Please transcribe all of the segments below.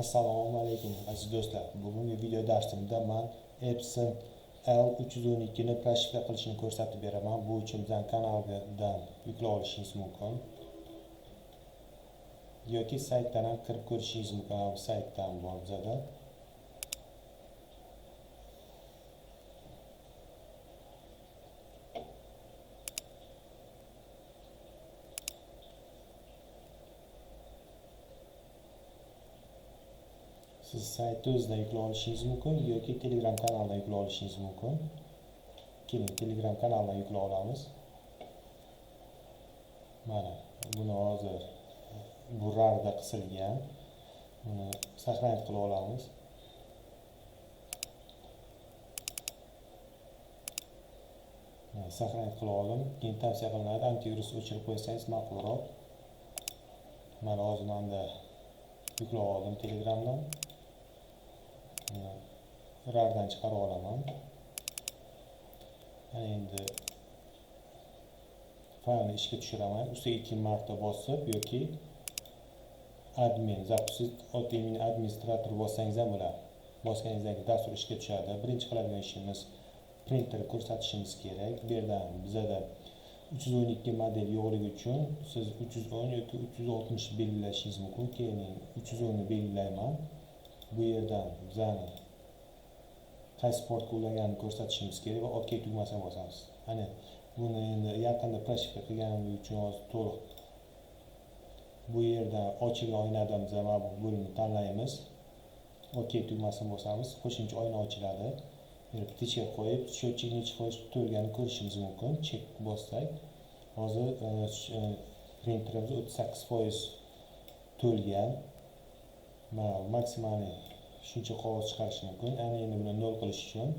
Assalomu alaykum aziz do'stlar. Bugungi video darsimda men Epson L312 ni proshifka qilishni ko'rsatib beraman. Bu uchun bizning kanaldan yuklab olishingiz mumkin. Yoki saytdan ham kirib ko'rishingiz mumkin. Saytdan bor bizada. Siz saytni o'zida yuklab olishingiz mumkin yoki Telegram kanaldan yuklab olishingiz mumkin. Keling, Telegram kanaldan yuklab olamiz. Mana buni hozir bu RARda qisilgan. Buni saqlanib qilib olamiz. Saqlanib qilib oldim. Keyin tavsiya qilinadi antivirus o'chirib qo'ysangiz ma'qulroq. Mana hozir menda yuklab oldim Telegramdan. RARdan chiqarib olaman. Endi faylni ishga tushiraman. Ustiga 2 marta bosib yoki admin zapustit imeni administrator bossangiz ham bo'ladi. Bosganingizdan keyin dastur ishga tushadi. Birinchi qiladigan ishimiz printer ko'rsatishimiz kerak. Bu yerda bizada 312 model yo'qligi uchun siz 310 yoki 360 belgilashingiz mumkin. Keyin 310 ni belgilayman. Bu yerdan bizani qaysi portga ulanganini ko'rsatishimiz kerak va OK tugmasini bosamiz. Ana buni endi yaqinda proshifka qilganim uchun hozir to'liq bu yerda ochilgan oynadan biz mana bu bo'limni tanlaymiz. OK tugmasini bosamiz. Qo'shimcha oyna ochiladi. Tichga qo'yib, счетчик necha foiz to'lganini ko'rishimiz mumkin. Chek bossak, hozir printerimiz 38% to'lgan. Mana maksimaliy shuncha qog'oz chiqarish mumkin. Ana endi buni 0 qilish uchun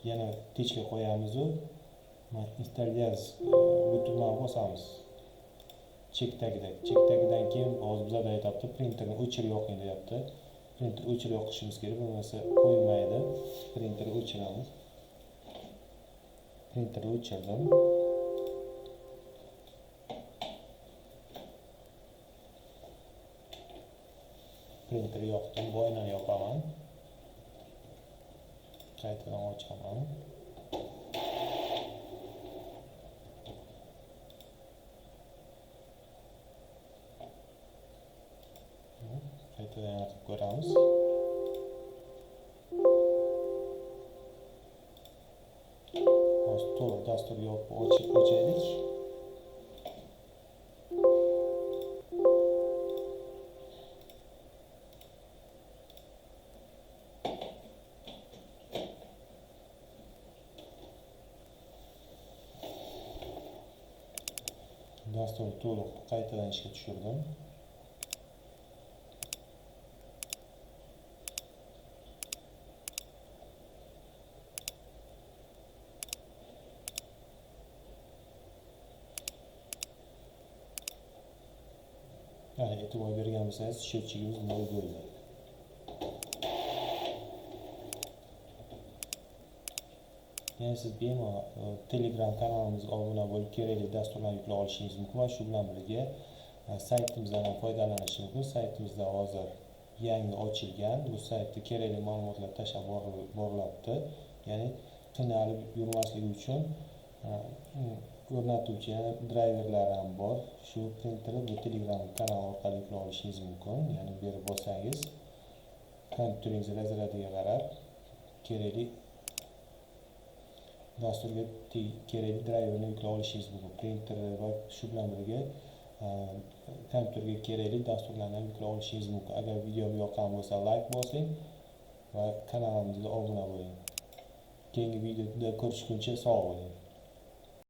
yana tichga qo'yamiz u installaz bu tugmani bosamiz. Chekdagidan keyin hozir bizada aytibdi printerni o'chir yoqing deyapti. Printer o'chir yoqishimiz kerak, bo'lmasa qo'ymaydi. Printerni o'chiramiz. Printerni o'chirdim. Printer yoqdim, bu oynani yoqaman. Qaytadan ochaman. Qaytadan yoqib ko'ramiz. Hozir to'liq dastur yopib ochaylik. Dasturni to'liq qaytadan ishga tushirdim. E'tibor bergan bo'lsangiz, счетчигimiz 0 bo'ldi. Yani siz bemalol Telegram kanalimizga obuna bo'lib kerakli dasturlarni yuklab olishingiz mumkin va shu bilan birga saytimizdan ham foydalanishingiz mumkin. Saytimizda hozir yangi ochilgan. Bu saytda kerakli ma'lumotlar tashlab boriladi. Ya'ni qiynalib yurmasligi uchun o'rnatuvchi driverlar ham bor. Shu printerni bu Telegram kanal orqali yuklab olishingiz mumkin. Ya'ni bu yerga bossangiz kompyuteringiz razryadiga qarab kerakli dasturga kerakli driverni yuklab olishingiz mumkin. Printer va shu bilan birga kompyuterga kerakli dasturlarni yuklab olishingiz mumkin. Agar video yoqqan bo'lsa like bosing va kanalimizga obuna bo'ling. Keyingi videoda ko'rishguncha sog' bo'ling.